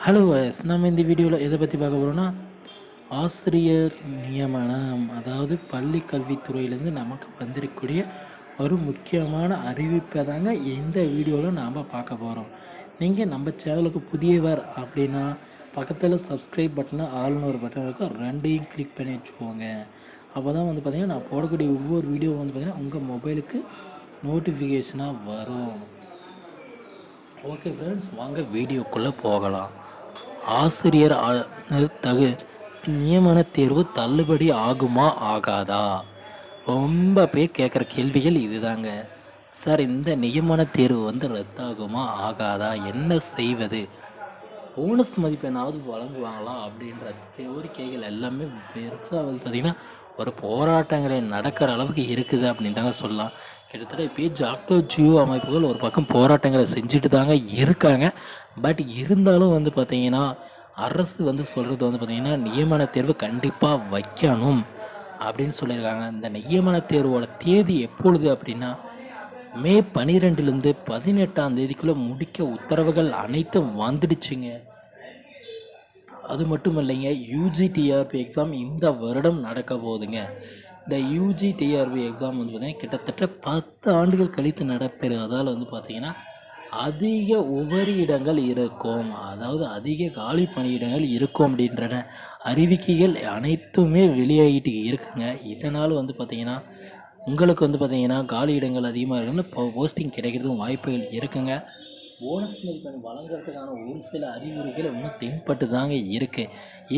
Hello yes நம்ம இந்த வீடியோவில் எதை பற்றி பார்க்க போகிறோன்னா ஆசிரியர் நியமனம், அதாவது பள்ளி கல்வித்துறையிலேருந்து நமக்கு வந்திருக்கக்கூடிய ஒரு முக்கியமான அறிவிப்பை தாங்க இந்த வீடியோவில் நாம் பார்க்க போகிறோம். நீங்கள் நம்ம சேனலுக்கு புதியவர் அப்படின்னா பக்கத்தில் சப்ஸ்கிரைப் பட்டனை ஆள்னு ஒரு பட்டன் இருக்கும், ரெண்டையும் கிளிக் பண்ணி வச்சுக்கோங்க. அப்போ தான் வந்து பார்த்திங்கன்னா நான் போடக்கூடிய ஒவ்வொரு வீடியோ வந்து பார்த்திங்கன்னா உங்கள் மொபைலுக்கு நோட்டிஃபிகேஷனாக வரும். ஓகே ஃப்ரெண்ட்ஸ், வாங்க வீடியோக்குள்ளே போகலாம். ஆசிரியர் நியமன தேர்வு தள்ளுபடி ஆகுமா ஆகாதா? ரொம்ப பேர் கேட்குற கேள்விகள் இதுதாங்க. சார், இந்த நியமன தேர்வு வந்து ரத்தாகுமா ஆகாதா, என்ன செய்வது, போனஸ் மதிப்பெண்ணாவது வழங்குவாங்களா அப்படின்ற கோரிக்கைகள் எல்லாமே பெருசாக வந்து பார்த்திங்கன்னா ஒரு போராட்டங்களை நடக்கிற அளவுக்கு இருக்குது அப்படின்னு தாங்க சொல்லலாம். கிட்டத்தட்ட இப்போயே ஜாக்டோ ஜியோ அமைப்புகள் ஒரு பக்கம் போராட்டங்களை செஞ்சுட்டு தாங்க இருக்காங்க. பட் இருந்தாலும் வந்து பார்த்திங்கன்னா அரசு வந்து சொல்கிறது வந்து பார்த்திங்கன்னா நியமன தேர்வு கண்டிப்பாக வைக்கணும் அப்படின்னு சொல்லியிருக்காங்க. இந்த நியமன தேர்வோட தேதி எப்பொழுது அப்படின்னா மே 12லேருந்து 18ஆம் தேதிக்குள்ளே முடிக்க உத்தரவுகள் அனைத்தும் வந்துடுச்சுங்க. அது மட்டும் இல்லைங்க, யூஜி டிஆர்பி எக்ஸாம் இந்த வருடம் நடக்க போகுதுங்க. இந்த யூஜி டிஆர்பி எக்ஸாம் வந்து பார்த்திங்கன்னா கிட்டத்தட்ட 10 ஆண்டுகள் கழித்து நடைபெறுவதால் வந்து பார்த்திங்கன்னா அதிக உபரி இடங்கள் இருக்கும், அதாவது அதிக காலி பணியிடங்கள் இருக்கும் அப்படின்றன அறிவிக்கைகள் அனைத்துமே வெளியாகிட்டு இருக்குங்க. இதனால் வந்து பார்த்திங்கன்னா உங்களுக்கு வந்து பார்த்திங்கன்னா காலி இடங்கள் அதிகமாக இருக்குன்னு போஸ்டிங் கிடைக்கிறதுக்கும் வாய்ப்புகள் இருக்குங்க. போனஸ் மதிப்பெண் வழங்குறதுக்கான ஒரு சில அறிகுறிகள் இன்னும் தென்பட்டு தாங்க இருக்குது.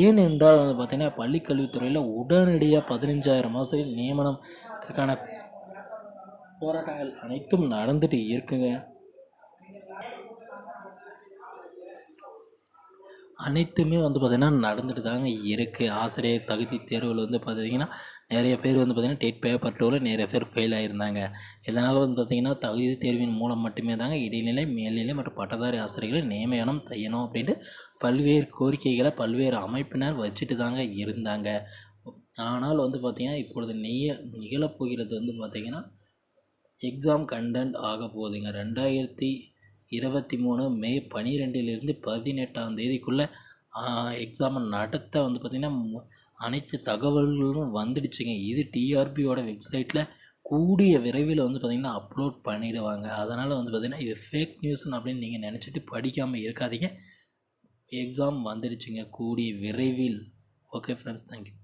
ஏனென்றால் வந்து பார்த்திங்கன்னா பள்ளிக்கல்வித்துறையில் உடனடியாக 15,000 ஆசிரியர் நியமனத்திற்கான போராட்டங்கள் அனைத்தும் நடந்துட்டு இருக்குங்க. அனைத்துமே வந்து பார்த்திங்கன்னா நடந்துட்டு தாங்க இருக்குது. ஆசிரியர் தகுதி தேர்வில் வந்து பார்த்திங்கன்னா நிறைய பேர் வந்து பார்த்திங்கன்னா டெட் பேப்பர் 2ல் நிறைய பேர் ஃபெயில் ஆகியிருந்தாங்க. இதனால் வந்து பார்த்திங்கன்னா தகுதி தேர்வின் மூலம் மட்டுமே தாங்க இடைநிலை, மேல்நிலை மற்றும் பட்டதாரி ஆசிரியர்களை நியமனம் செய்யணும் அப்படின்ட்டு பல்வேறு கோரிக்கைகளை பல்வேறு அமைப்பினர் வச்சுட்டு தாங்க இருந்தாங்க. ஆனால் வந்து பார்த்திங்கன்னா இப்பொழுது நிகழப்போகிறது வந்து பார்த்திங்கன்னா எக்ஸாம் கண்டக்ட் ஆக போகுதுங்க. 2023 மே 12லிருந்து 18ஆம் தேதிக்குள்ளே எக்ஸாமை நடத்த வந்து பார்த்திங்கன்னா அனைத்து தகவல்களும் வந்துடுச்சுங்க. இது டிஆர்பியோட வெப்சைட்டில் கூடிய விரைவில் வந்து பார்த்திங்கன்னா அப்லோட் பண்ணிவிடுவாங்க. அதனால் வந்து பார்த்திங்கன்னா இது ஃபேக் நியூஸ்ன்னு அப்படின்னு நீங்கள் நினச்சிட்டு படிக்காமல் இருக்காதீங்க. எக்ஸாம் வந்துடுச்சுங்க கூடிய விரைவில். Okay friends, thank you.